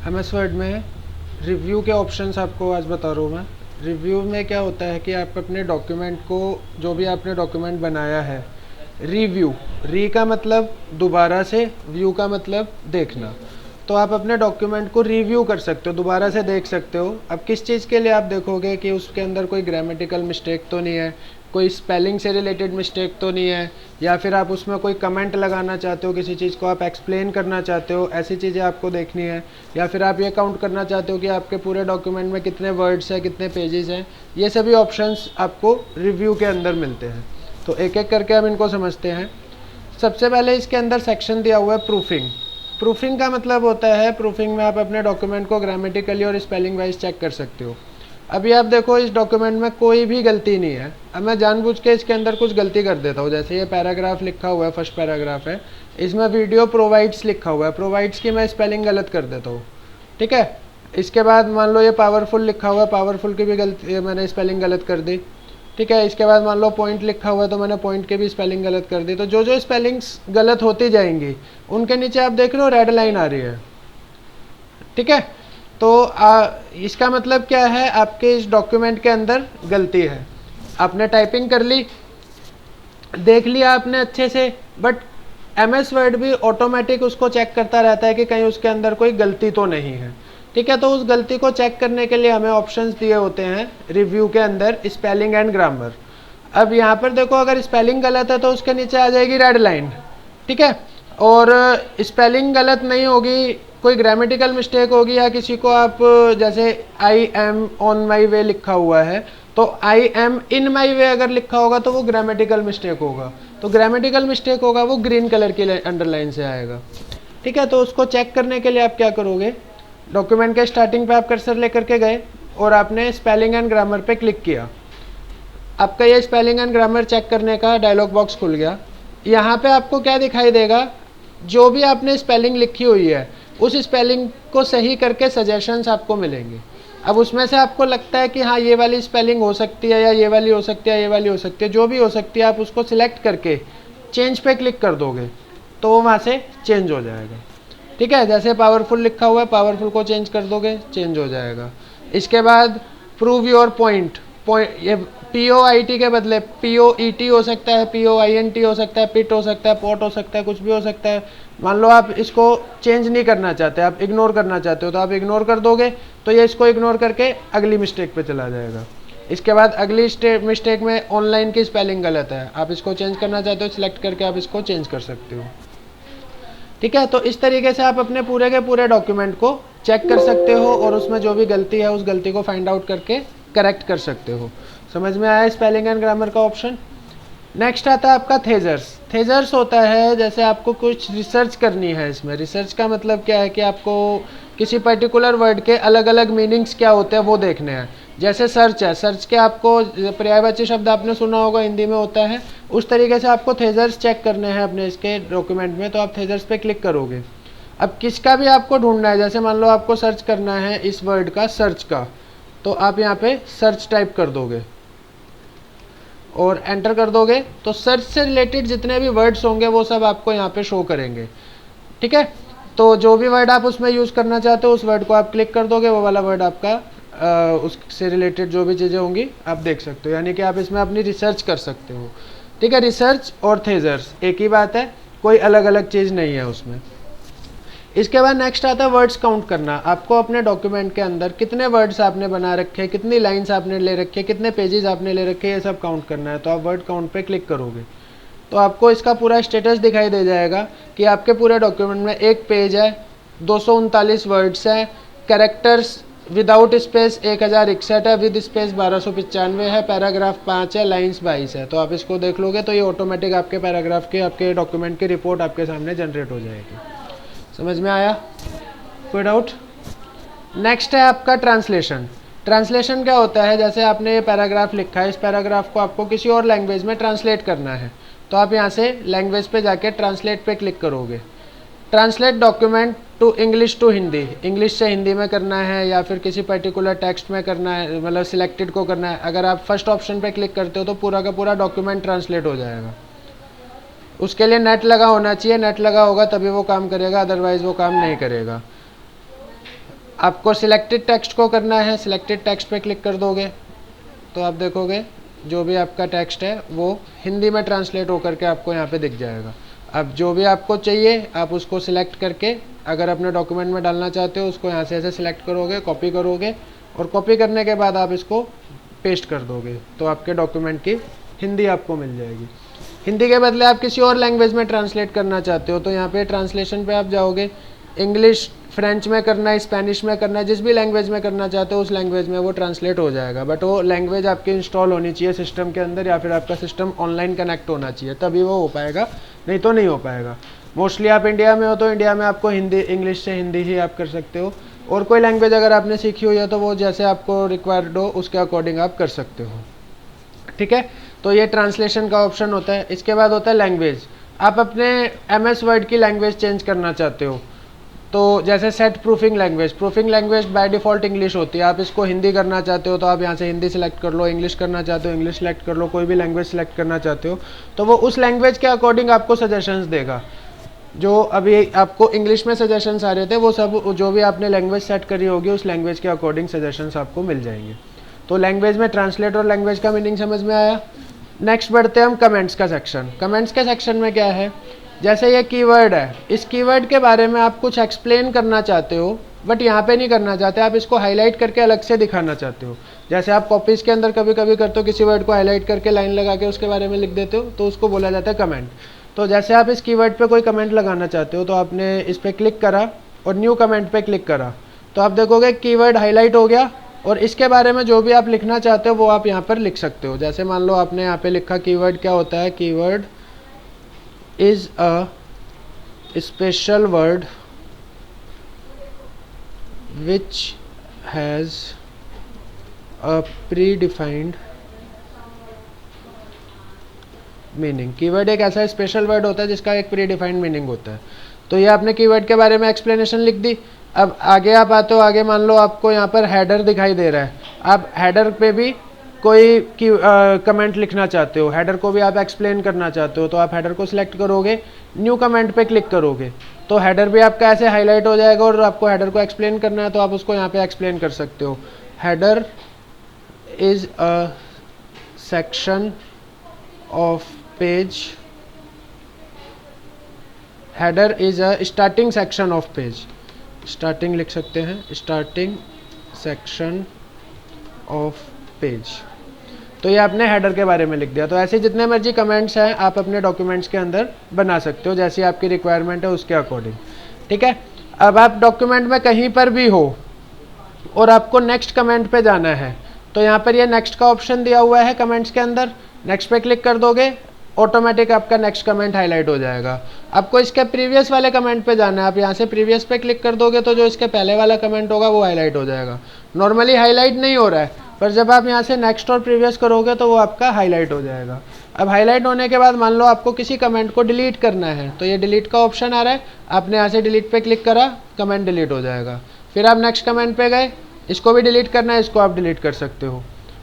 MS word में review के options आपको आज बता रहा हूँ मैं। रिव्यू में क्या होता है कि आप अपने डॉक्यूमेंट को, जो भी आपने डॉक्यूमेंट बनाया है, रिव्यू, री का मतलब दोबारा से, व्यू का मतलब देखना, तो आप अपने डॉक्यूमेंट को रिव्यू कर सकते हो, दोबारा से देख सकते हो। अब किस चीज़ के लिए आप देखोगे कि उसके अंदर कोई ग्रामेटिकल मिस्टेक तो नहीं है, कोई स्पेलिंग से रिलेटेड मिस्टेक तो नहीं है, या फिर आप उसमें कोई कमेंट लगाना चाहते हो, किसी चीज़ को आप एक्सप्लेन करना चाहते हो, ऐसी चीज़ें आपको देखनी है। या फिर आप ये काउंट करना चाहते हो कि आपके पूरे डॉक्यूमेंट में कितने वर्ड्स हैं, कितने पेजेस हैं। ये सभी ऑप्शंस आपको रिव्यू के अंदर मिलते हैं। तो एक एक करके हम इनको समझते हैं। सबसे पहले इसके अंदर सेक्शन दिया हुआ है प्रूफिंग। प्रूफिंग का मतलब होता है, प्रूफिंग में आप अपने डॉक्यूमेंट को ग्रामेटिकली और स्पेलिंग वाइज चेक कर सकते हो। अभी आप देखो इस डॉक्यूमेंट में कोई भी गलती नहीं है। अब मैं जानबूझ के इसके अंदर कुछ गलती कर देता हूँ। जैसे ये पैराग्राफ लिखा हुआ है, फर्स्ट पैराग्राफ है, इसमें वीडियो प्रोवाइड्स लिखा हुआ है, प्रोवाइड्स की मैं स्पेलिंग गलत कर देता हूँ, ठीक है। इसके बाद मान लो ये पावरफुल लिखा हुआ है, पावरफुल की भी गलती, मैंने स्पेलिंग गलत कर दी, ठीक है। इसके बाद मान लो पॉइंट लिखा हुआ है, तो मैंने पॉइंट की भी स्पेलिंग गलत कर दी। तो जो जो स्पेलिंग्स गलत होती जाएंगी उनके नीचे आप देख रहे हो रेड लाइन आ रही है, ठीक है। तो इसका मतलब क्या है, आपके इस डॉक्यूमेंट के अंदर गलती है। आपने टाइपिंग कर ली, देख लिया आपने अच्छे से, बट एमएस वर्ड भी ऑटोमेटिक उसको चेक करता रहता है कि कहीं उसके अंदर कोई गलती तो नहीं है, ठीक है। तो उस गलती को चेक करने के लिए हमें ऑप्शंस दिए होते हैं रिव्यू के अंदर, स्पेलिंग एंड ग्रामर। अब यहाँ पर देखो, अगर स्पेलिंग गलत है तो उसके नीचे आ जाएगी रेड लाइन, ठीक है। और स्पेलिंग गलत नहीं होगी, कोई ग्रामेटिकल मिस्टेक होगी, या किसी को आप, जैसे आई एम ऑन माई वे लिखा हुआ है, तो आई एम इन माई वे अगर लिखा होगा तो वो ग्रामेटिकल मिस्टेक होगा। तो ग्रामेटिकल मिस्टेक होगा वो ग्रीन कलर की अंडरलाइन से आएगा, ठीक है। तो उसको चेक करने के लिए आप क्या करोगे, डॉक्यूमेंट के स्टार्टिंग पे आप कर्सर लेकर के गए और आपने स्पेलिंग एंड ग्रामर पे क्लिक किया। आपका ये स्पेलिंग एंड ग्रामर चेक करने का डायलॉग बॉक्स खुल गया। यहाँ पे आपको क्या दिखाई देगा, जो भी आपने स्पेलिंग लिखी हुई है उस स्पेलिंग को सही करके सजेशंस आपको मिलेंगे। अब उसमें से आपको लगता है कि हाँ ये वाली स्पेलिंग हो सकती है, या ये वाली हो सकती है, ये वाली हो सकती है, जो भी हो सकती है, आप उसको सिलेक्ट करके चेंज पे क्लिक कर दोगे तो वो वहाँ से चेंज हो जाएगा, ठीक है। जैसे पावरफुल लिखा हुआ है, पावरफुल को चेंज कर दोगे, चेंज हो जाएगा। इसके बाद प्रूव योर पॉइंट, ये POIT के बदले POET हो सकता है, POINT हो सकता है, पिट हो सकता है, पॉट हो सकता है, कुछ भी हो सकता है। मान लो आप इसको चेंज नहीं करना चाहते, आप इग्नोर करना चाहते हो, तो आप इग्नोर कर दोगे तो ये इसको इग्नोर करके अगली मिस्टेक पे चला जाएगा। इसके बाद अगली मिस्टेक में ऑनलाइन की स्पेलिंग गलत है, आप इसको चेंज करना चाहते हो, सिलेक्ट करके आप इसको चेंज कर सकते हो, ठीक है। तो इस तरीके से आप अपने पूरे के पूरे डॉक्यूमेंट को चेक कर सकते हो और उसमें जो भी गलती है उस गलती को फाइंड आउट करके करेक्ट कर सकते हो। समझ में आया स्पेलिंग एंड ग्रामर का ऑप्शन। नेक्स्ट आता है आपका थेजर्स। थेजर्स होता है जैसे आपको कुछ रिसर्च करनी है। इसमें रिसर्च का मतलब क्या है कि आपको किसी पर्टिकुलर वर्ड के अलग अलग मीनिंग्स क्या होते हैं वो देखने हैं। जैसे सर्च है, सर्च के आपको पर्यायवाची शब्द आपने सुना होगा, हिंदी में होता है, उस तरीके से आपको थेजर्स चेक करने हैं अपने इसके डॉक्यूमेंट में, तो आप थेजर्स पे क्लिक करोगे। अब किसका भी आपको ढूंढना है, जैसे मान लो आपको सर्च करना है इस वर्ड का, सर्च का, तो आप यहाँ पे सर्च टाइप कर दोगे और एंटर कर दोगे तो सर्च से रिलेटेड जितने भी वर्ड्स होंगे वो सब आपको यहाँ पे शो करेंगे, ठीक है। तो जो भी वर्ड आप उसमें यूज़ करना चाहते हो उस वर्ड को आप क्लिक कर दोगे, वो वाला वर्ड आपका उससे रिलेटेड जो भी चीज़ें होंगी आप देख सकते हो, यानी कि आप इसमें अपनी रिसर्च कर सकते हो, ठीक है। रिसर्च और थेजर्स एक ही बात है, कोई अलग अलग चीज़ नहीं है उसमें। इसके बाद नेक्स्ट आता है वर्ड्स काउंट करना। आपको अपने डॉक्यूमेंट के अंदर कितने वर्ड्स आपने बना रखे हैं, कितनी लाइंस आपने ले रखी है, कितने पेजेस आपने ले रखे हैं, ये सब काउंट करना है। तो आप वर्ड काउंट पे क्लिक करोगे तो आपको इसका पूरा स्टेटस दिखाई दे जाएगा कि आपके पूरे डॉक्यूमेंट में एक पेज है, 239 वर्ड्स हैं, कैरेक्टर्स विदाउट स्पेस 1061 है, विद स्पेस 1295 है, पैराग्राफ 5 है, लाइंस 22 है। तो आप इसको देख लोगे तो ये ऑटोमेटिक आपके पैराग्राफ की, आपके डॉक्यूमेंट की रिपोर्ट आपके सामने जनरेट हो जाएगी। समझ में आया, कोई डाउट? नेक्स्ट है आपका ट्रांसलेशन। ट्रांसलेशन क्या होता है, जैसे आपने ये पैराग्राफ लिखा है, इस पैराग्राफ को आपको किसी और लैंग्वेज में ट्रांसलेट करना है, तो आप यहाँ से लैंग्वेज पे जाके ट्रांसलेट पे क्लिक करोगे। Translate document to English to Hindi, English से हिंदी में करना है या फिर किसी पर्टिकुलर टेक्स्ट में करना है, मतलब सिलेक्टेड को करना है। अगर आप फर्स्ट ऑप्शन पे क्लिक करते हो तो पूरा का पूरा डॉक्यूमेंट ट्रांसलेट हो जाएगा। उसके लिए नेट लगा होना चाहिए, नेट लगा होगा तभी वो काम करेगा, अदरवाइज वो काम नहीं करेगा। आपको सिलेक्टेड टेक्स्ट को करना है, सिलेक्टेड टेक्स्ट पे क्लिक कर दोगे तो आप देखोगे जो भी आपका टेक्स्ट है वो हिंदी में ट्रांसलेट होकर के आपको यहाँ पे दिख जाएगा। अब जो भी आपको चाहिए आप उसको सिलेक्ट करके अगर अपने डॉक्यूमेंट में डालना चाहते हो उसको यहाँ से ऐसे सिलेक्ट करोगे, कॉपी करोगे और कॉपी करने के बाद आप इसको पेस्ट कर दोगे तो आपके डॉक्यूमेंट की हिंदी आपको मिल जाएगी। हिंदी के बदले आप किसी और लैंग्वेज में ट्रांसलेट करना चाहते हो तो यहाँ पे ट्रांसलेशन पे आप जाओगे, इंग्लिश फ्रेंच में करना है, स्पेनिश में करना है, जिस भी लैंग्वेज में करना चाहते हो उस लैंग्वेज में वो ट्रांसलेट हो जाएगा। बट वो लैंग्वेज आपकी इंस्टॉल होनी चाहिए सिस्टम के अंदर या फिर आपका सिस्टम ऑनलाइन कनेक्ट होना चाहिए तभी वो हो पाएगा, नहीं तो नहीं हो पाएगा। मोस्टली आप इंडिया में हो तो इंडिया में आपको हिंदी, इंग्लिश से हिंदी ही आप कर सकते हो और कोई लैंग्वेज अगर आपने सीखी हुई है तो वो जैसे आपको रिक्वायर्ड हो उसके अकॉर्डिंग आप कर सकते हो। ठीक है, तो ये ट्रांसलेशन का ऑप्शन होता है। इसके बाद होता है लैंग्वेज। आप अपने MS वर्ड की लैंग्वेज चेंज करना चाहते हो तो जैसे set proofing language by default English होती है, आप इसको हिंदी करना चाहते हो तो आप यहाँ से हिंदी सेलेक्ट कर लो, इंग्लिश करना चाहते हो इंग्लिश सेलेक्ट कर लो, कोई भी लैंग्वेज सेलेक्ट करना चाहते हो तो वो उस लैंग्वेज के अकॉर्डिंग आपको सजेशंस देगा। जो अभी आपको इंग्लिश में सजेशंस आ रहे थे वो सब जो भी आपने लैंग्वेज सेट करी होगी उस लैंग्वेज के अकॉर्डिंग सजेशंस आपको मिल जाएंगे। तो लैंग्वेज में ट्रांसलेट और लैंग्वेज का मीनिंग समझ में आया। नेक्स्ट बढ़ते हैं हम कमेंट्स का सेक्शन। कमेंट्स के सेक्शन में क्या है, जैसे ये कीवर्ड है, इस कीवर्ड के बारे में आप कुछ एक्सप्लेन करना चाहते हो बट यहाँ पे नहीं करना चाहते, आप इसको हाईलाइट करके अलग से दिखाना चाहते हो। जैसे आप कॉपीज़ के अंदर कभी कभी करते हो, किसी वर्ड को हाईलाइट करके लाइन लगा के उसके बारे में लिख देते हो तो उसको बोला जाता है कमेंट। तो जैसे आप इस कीवर्ड पे कोई कमेंट लगाना चाहते हो तो आपने इस पर क्लिक करा और न्यू कमेंट पे क्लिक करा तो आप देखोगे कीवर्ड हाईलाइट हो गया और इसके बारे में जो भी आप लिखना चाहते हो वो आप यहाँ पर लिख सकते हो। जैसे मान लो आपने यहाँ पे लिखा कीवर्ड क्या होता है, keyword is a special word which has a pre defined meaning. Keyword एक ऐसा स्पेशल वर्ड होता है जिसका एक प्री डिफाइंड मीनिंग होता है। तो ये आपने कीवर्ड के बारे में एक्सप्लेनेशन लिख दी। अब आगे आप आते हो, आगे मान लो आपको यहाँ पर हेडर दिखाई दे रहा है, आप हेडर पे भी कोई कमेंट लिखना चाहते हो, हेडर को भी आप एक्सप्लेन करना चाहते हो तो आप हेडर को सिलेक्ट करोगे, न्यू कमेंट पे क्लिक करोगे तो हेडर भी आपका ऐसे हाईलाइट हो जाएगा और आपको हेडर को एक्सप्लेन करना है तो आप उसको यहाँ पे एक्सप्लेन कर सकते हो। Header is a section of page, header is a starting section of page, starting लिख सकते हैं, स्टार्टिंग सेक्शन ऑफ पेज। तो ये आपने हेडर के बारे में लिख दिया। तो ऐसे जितने मर्जी कमेंट्स हैं आप अपने डॉक्यूमेंट्स के अंदर बना सकते हो जैसी आपकी रिक्वायरमेंट है उसके अकॉर्डिंग। ठीक है, अब आप डॉक्यूमेंट में कहीं पर भी हो और आपको नेक्स्ट कमेंट पे जाना है तो यहाँ पर ये नेक्स्ट का ऑप्शन दिया हुआ है कमेंट्स के अंदर, नेक्स्ट पे क्लिक कर दोगे ऑटोमेटिक आपका नेक्स्ट कमेंट हाईलाइट हो जाएगा। आपको इसके प्रीवियस वाले कमेंट पे जाना है, आप यहाँ से प्रीवियस पे क्लिक कर दोगे तो जो इसके पहले वाला कमेंट होगा वो हाईलाइट हो जाएगा। नॉर्मली हाईलाइट नहीं हो रहा है पर जब आप यहाँ से नेक्स्ट और प्रीवियस करोगे तो वो आपका हाईलाइट हो जाएगा। अब हाईलाइट होने के बाद मान लो आपको किसी कमेंट को डिलीट करना है तो ये डिलीट का ऑप्शन आ रहा है, आपने यहाँ से डिलीट पे क्लिक करा, कमेंट डिलीट हो जाएगा। फिर आप नेक्स्ट कमेंट पे गए, इसको भी डिलीट करना है, इसको आप डिलीट कर सकते हो।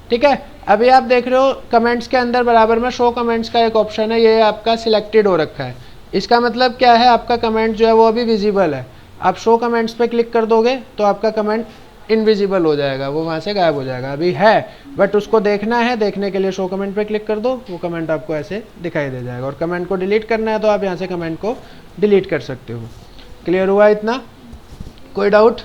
ठीक है, अभी आप देख रहे हो कमेंट्स के अंदर बराबर में शो कमेंट्स का एक ऑप्शन है, ये आपका सिलेक्टेड हो रखा है। इसका मतलब क्या है, आपका कमेंट जो है वो अभी विजिबल है। आप शो कमेंट्स पे क्लिक कर दोगे तो आपका कमेंट इनविजिबल हो जाएगा, वो वहाँ से गायब हो जाएगा। अभी है बट उसको देखना है, देखने के लिए शो कमेंट पे क्लिक कर दो, वो कमेंट आपको ऐसे दिखाई दे जाएगा। और कमेंट को डिलीट करना है तो आप यहाँ से कमेंट को डिलीट कर सकते हो। क्लियर हुआ इतना, कोई डाउट?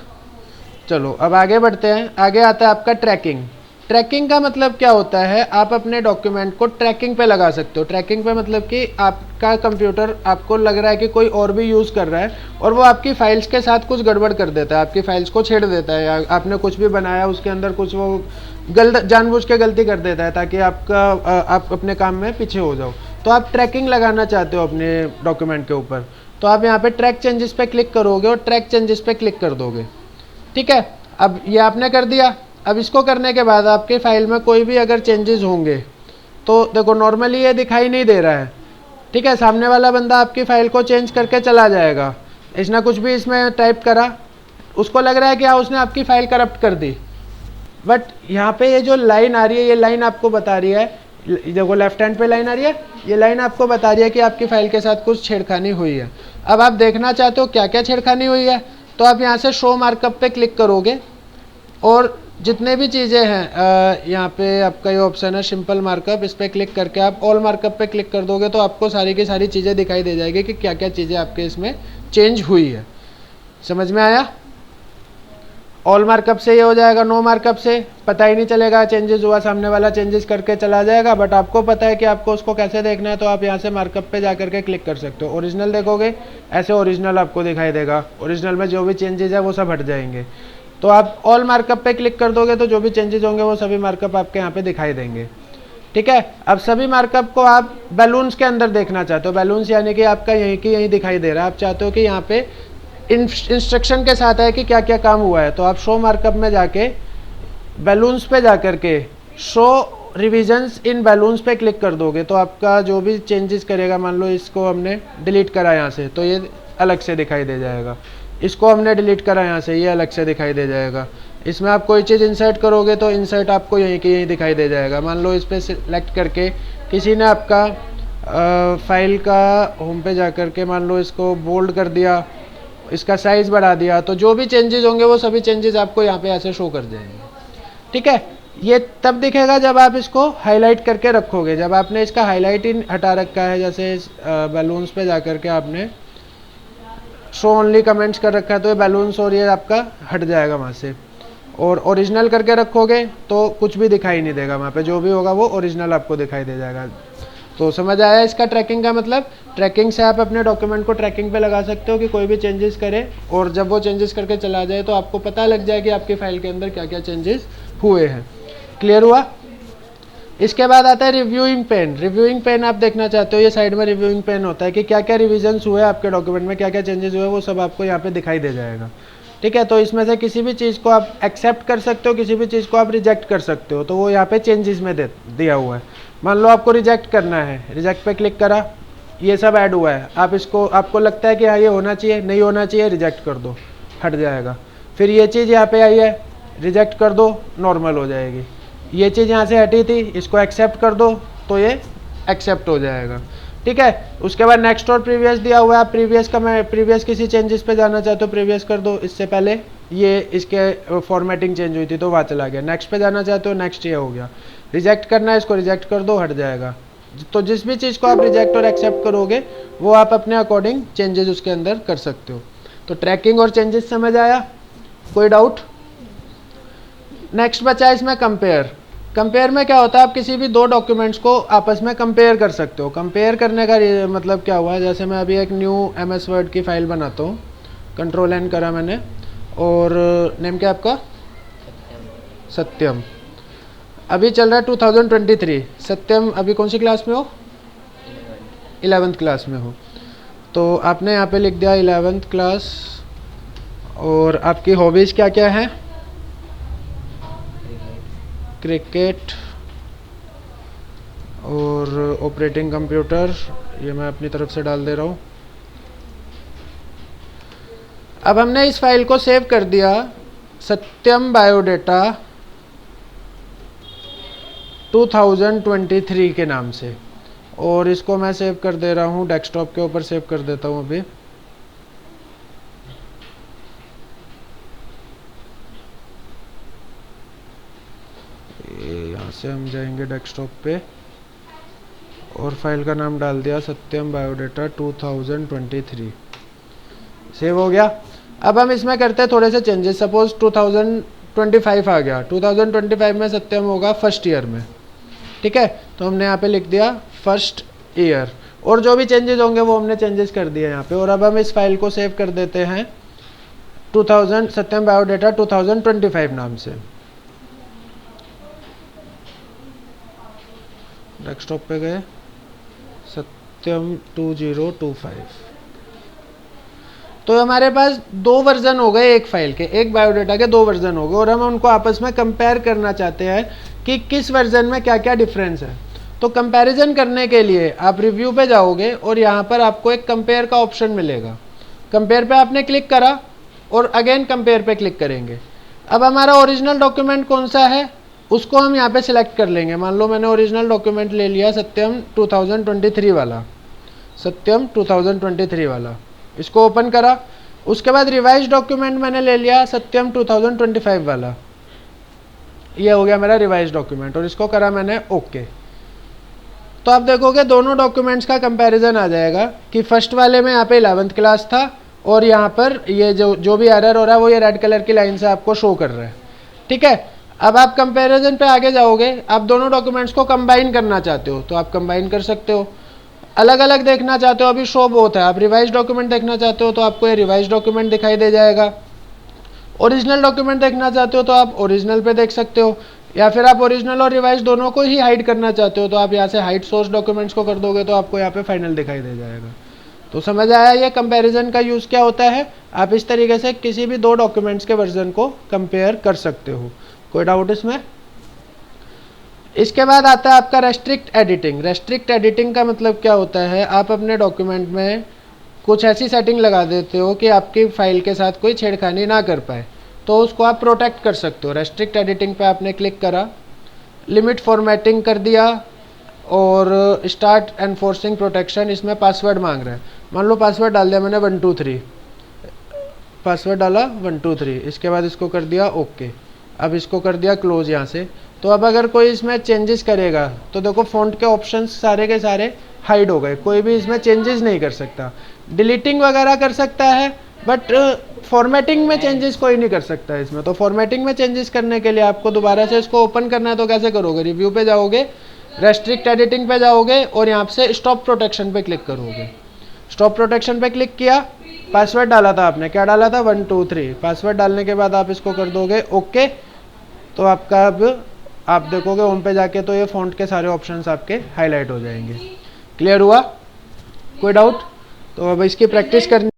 चलो अब आगे बढ़ते हैं। आगे आता है आपका ट्रैकिंग। ट्रैकिंग का मतलब क्या होता है, आप अपने डॉक्यूमेंट को ट्रैकिंग पे लगा सकते हो। ट्रैकिंग पे मतलब कि आपका कंप्यूटर आपको लग रहा है कि कोई और भी यूज़ कर रहा है और वो आपकी फाइल्स के साथ कुछ गड़बड़ कर देता है, आपकी फाइल्स को छेड़ देता है, या आपने कुछ भी बनाया उसके अंदर कुछ वो जानबूझ के गलती कर देता है ताकि आप अपने काम में पीछे हो जाओ। तो आप ट्रैकिंग लगाना चाहते हो अपने डॉक्यूमेंट के ऊपर तो आप यहाँ पे ट्रैक चेंजेस पे क्लिक करोगे और ट्रैक चेंजेस पे क्लिक कर दोगे। ठीक है, अब ये आपने कर दिया। अब इसको करने के बाद आपके फाइल में कोई भी अगर चेंजेस होंगे तो देखो नॉर्मली ये दिखाई नहीं दे रहा है। ठीक है, सामने वाला बंदा आपकी फाइल को चेंज करके चला जाएगा, इसने कुछ भी इसमें टाइप करा, उसको लग रहा है कि हाँ उसने आपकी फाइल करप्ट कर दी। बट यहाँ पे ये जो लाइन आ रही है, ये लाइन आपको बता रही है, देखो लेफ्ट हैंड पे लाइन आ रही है, ये लाइन आपको बता रही है कि आपकी फाइल के साथ कुछ छेड़खानी हुई है। अब आप देखना चाहते हो क्या क्या छेड़खानी हुई है, तो आप यहाँ से शो मार्कअप पे क्लिक करोगे और जितने भी चीज़ें हैं यहाँ पे आपका ये ऑप्शन है सिंपल मार्कअप, इस पर क्लिक करके आप ऑल मार्कअप पे क्लिक कर दोगे तो आपको सारी की सारी चीज़ें दिखाई दे जाएगी कि क्या क्या चीज़ें आपके इसमें चेंज हुई है। समझ में आया? ऑल मार्कअप से ये हो जाएगा, नो मार्कअप से पता ही नहीं चलेगा चेंजेस हुआ, सामने वाला चेंजेस करके चला जाएगा, बट आपको पता है कि आपको उसको कैसे देखना है, तो आप यहाँ से मार्कअप पे जा करके क्लिक कर सकते हो। ओरिजिनल देखोगे ऐसे ओरिजिनल आपको दिखाई देगा, ओरिजिनल में जो भी चेंजेस है वो सब हट जाएंगे। तो आप ऑल मार्कअप पे क्लिक कर दोगे तो जो भी चेंजेस होंगे वो सभी मार्कअप आपके यहाँ पे दिखाई देंगे। ठीक है, अब सभी मार्कअप को आप बैलून्स के अंदर देखना चाहते हो, बैलून्स यानी कि आपका यहीं की यहीं दिखाई दे रहा है, आप चाहते हो कि यहाँ पे इंस्ट्रक्शन के साथ है कि क्या क्या काम हुआ है, तो आप शो मार्कअप में जाके बैलून्स पे जा करके शो रिविजन्स इन बैलून्स पे क्लिक कर दोगे तो आपका जो भी चेंजेस करेगा, मान लो इसको हमने डिलीट करा यहाँ से तो ये अलग से दिखाई दे जाएगा, इसको हमने डिलीट करा यहाँ से ये अलग से दिखाई दे जाएगा, इसमें आप कोई चीज़ इंसर्ट करोगे तो इंसर्ट आपको यहीं की यहीं दिखाई दे जाएगा। मान लो इस पर सिलेक्ट करके किसी ने आपका फाइल का होम पे जा करके मान लो इसको बोल्ड कर दिया, इसका साइज़ बढ़ा दिया, तो जो भी चेंजेस होंगे वो सभी चेंजेस आपको यहाँ पे ऐसे शो कर जाएंगे। ठीक है, ये तब दिखेगा जब आप इसको हाईलाइट करके रखोगे, जब आपने इसका हाईलाइट ही हटा रखा है, जैसे बैलून्स पे जा करके आपने शो ओनली कमेंट्स कर रखा है तो ये बैलून्स और ये आपका हट जाएगा वहाँ से, और ओरिजिनल करके रखोगे तो कुछ भी दिखाई नहीं देगा, वहाँ पे जो भी होगा वो ओरिजिनल आपको दिखाई दे जाएगा। तो समझ आया इसका ट्रैकिंग का मतलब? ट्रैकिंग से आप अपने डॉक्यूमेंट को ट्रैकिंग पे लगा सकते हो कि कोई भी चेंजेस करे और जब वो चेंजेस करके चला जाए तो आपको पता लग जाए कि आपकी फाइल के अंदर क्या क्या चेंजेस हुए हैं। क्लियर हुआ? इसके बाद आता है रिव्यूइंग पेन। रिव्यूइंग पेन आप देखना चाहते हो, ये साइड में रिव्यूइंग पेन होता है कि क्या क्या रिविजन्स हुए आपके डॉक्यूमेंट में, क्या क्या चेंजेस हुए वो सब आपको यहाँ पे दिखाई दे जाएगा। ठीक है, तो इसमें से किसी भी चीज़ को आप एक्सेप्ट कर सकते हो, किसी भी चीज़ को आप रिजेक्ट कर सकते हो, तो वो यहाँ पे चेंजेस में दिया हुआ है। मान लो आपको रिजेक्ट करना है, रिजेक्ट पे क्लिक करा, ये सब ऐड हुआ है, आप इसको आपको लगता है कि हाँ ये होना चाहिए, नहीं होना चाहिए, रिजेक्ट कर दो, हट जाएगा। फिर ये चीज़ यहाँ पे आई है, रिजेक्ट कर दो, नॉर्मल हो जाएगी। ये चीज़ यहाँ से हटी थी, इसको एक्सेप्ट कर दो तो ये एक्सेप्ट हो जाएगा। ठीक है, उसके बाद नेक्स्ट और प्रीवियस दिया हुआ है, आप प्रीवियस किसी चेंजेस पे जाना चाहते हो प्रीवियस कर दो, इससे पहले ये इसके फॉर्मेटिंग चेंज हुई थी तो वहाँ चला गया। नेक्स्ट पे जाना चाहते हो, नेक्स्ट ये हो गया। रिजेक्ट करना है, इसको रिजेक्ट कर दो, हट जाएगा। तो जिस भी चीज़ को आप रिजेक्ट और एक्सेप्ट करोगे वो आप अपने अकॉर्डिंग चेंजेस उसके अंदर कर सकते हो। तो ट्रैकिंग और चेंजेस समझ आया? कोई डाउट? नेक्स्ट बचा इसमें कंपेयर। कंपेयर में क्या होता है, आप किसी भी दो डॉक्यूमेंट्स को आपस में कंपेयर कर सकते हो। कंपेयर करने का मतलब क्या हुआ है, जैसे मैं अभी एक न्यू MS वर्ड की फाइल बनाता हूँ, Ctrl+N करा मैंने, और नेम क्या आपका? सत्यम। अभी चल रहा है 2023। सत्यम अभी कौन सी क्लास में हो? 11th क्लास में हो। तो आपने यहाँ पे लिख दिया 11th क्लास, और आपकी हॉबीज़ क्या क्या हैं? क्रिकेट और ऑपरेटिंग कंप्यूटर, ये मैं अपनी तरफ से डाल दे रहा हूँ। अब हमने इस फाइल को सेव कर दिया सत्यम बायोडेटा 2023 के नाम से, और इसको मैं सेव कर दे रहा हूँ डेस्कटॉप के ऊपर, सेव कर देता हूँ अभी। यहाँ से हम जाएंगे डेस्कटॉप पे और फाइल का नाम डाल दिया सत्यम बायोडेटा 2023। सेव हो गया। अब हम इसमें करते हैं थोड़े से चेंजेस। सपोज 2025 आ गया, 2025 में सत्यम होगा फर्स्ट ईयर में। ठीक है, तो हमने यहाँ पे लिख दिया फर्स्ट ईयर, और जो भी चेंजेस होंगे वो हमने चेंजेस कर दिए यहाँ पे। और अब हम इस फाइल को सेव कर देते हैं सत्यम बायोडेटा 2025 नाम से। डेस्कटॉप पे गए, सत्यम 2025। तो हमारे पास दो वर्जन हो गए एक फाइल के, एक बायोडेटा के दो वर्जन हो गए, और हम उनको आपस में कंपेयर करना चाहते हैं कि किस वर्जन में क्या क्या डिफरेंस है। तो कंपैरिजन करने के लिए आप रिव्यू पे जाओगे और यहाँ पर आपको एक कंपेयर का ऑप्शन मिलेगा। कंपेयर पे आपने क्लिक करा और अगेन कंपेयर पे क्लिक करेंगे। अब हमारा ओरिजिनल डॉक्यूमेंट कौन सा है उसको हम यहाँ पे सिलेक्ट कर लेंगे। मान लो मैंने ओरिजिनल डॉक्यूमेंट ले लिया सत्यम 2023 वाला, सत्यम 2023 वाला। इसको ओपन करा, उसके बाद रिवाइज डॉक्यूमेंट मैंने ले लिया सत्यम 2025 वाला, ये हो गया मेरा रिवाइज डॉक्यूमेंट और इसको करा मैंने ओके। तो आप देखोगे दोनों डॉक्यूमेंट्स का कंपैरिजन आ जाएगा कि फर्स्ट वाले में यहाँ पे 11th क्लास था और यहाँ पर ये जो भी एरर हो रहा है वो ये रेड कलर की लाइन से आपको शो कर रहा है, ठीक है। अब आप कंपैरिजन पे आगे जाओगे, आप दोनों डॉक्यूमेंट्स को कंबाइन करना चाहते हो तो आप कंबाइन कर सकते हो, अलग अलग देखना चाहते हो अभी शो बोथ है, आप रिवाइज डॉक्यूमेंट देखना चाहते हो तो आपको ये रिवाइज डॉक्यूमेंट दिखाई दे जाएगा, ओरिजिनल डॉक्यूमेंट देखना चाहते हो तो आप ओरिजिनल पे देख सकते हो, या फिर आप ओरिजिनल और रिवाइज दोनों को ही हाइड करना चाहते हो तो आप यहाँ से हाइड सोर्स डॉक्यूमेंट्स को कर दोगे तो आपको यहाँ पे फाइनल दिखाई दे जाएगा। तो समझ आया ये कंपैरिजन का यूज़ क्या होता है। आप इस तरीके से किसी भी दो डॉक्यूमेंट्स के वर्जन को कंपेयर कर सकते हो। कोई डाउट इसमें? इसके बाद आता है आपका रेस्ट्रिक्ट एडिटिंग। रेस्ट्रिक्ट एडिटिंग का मतलब क्या होता है, आप अपने डॉक्यूमेंट में कुछ ऐसी सेटिंग लगा देते हो कि आपकी फाइल के साथ कोई छेड़खानी ना कर पाए, तो उसको आप प्रोटेक्ट कर सकते हो। रेस्ट्रिक्ट एडिटिंग पे आपने क्लिक करा, लिमिट फॉर्मेटिंग कर दिया और स्टार्ट एनफोर्सिंग प्रोटेक्शन, इसमें पासवर्ड मांग रहा है। मान लो पासवर्ड डाल दिया मैंने 123, पासवर्ड डाला 123, इसके बाद इसको कर दिया ओके। अब इसको कर दिया क्लोज यहाँ से। तो अब अगर कोई इसमें चेंजेस करेगा तो देखो फ़ॉन्ट के ऑप्शंस सारे के सारे हाइड हो गए, कोई भी इसमें चेंजेस नहीं कर सकता। डिलीटिंग वगैरह कर सकता है बट फॉर्मेटिंग में चेंजेस कोई नहीं कर सकता है इसमें। तो फॉर्मेटिंग में चेंजेस करने के लिए आपको दोबारा से इसको ओपन करना है, तो कैसे करोगे? रिव्यू पे जाओगे, रेस्ट्रिक्ट एडिटिंग पे जाओगे और यहाँ से स्टॉप प्रोटेक्शन पे क्लिक करोगे। स्टॉप प्रोटेक्शन पे क्लिक किया, पासवर्ड डाला था आपने, क्या डाला था 123, पासवर्ड डालने के बाद आप इसको कर दोगे ओके। तो आपका अब आप देखोगे होम पे जाके तो ये फ़ॉन्ट के सारे ऑप्शंस आपके हाईलाइट हो जाएंगे। क्लियर हुआ? कोई डाउट? तो अब इसकी प्रैक्टिस करनी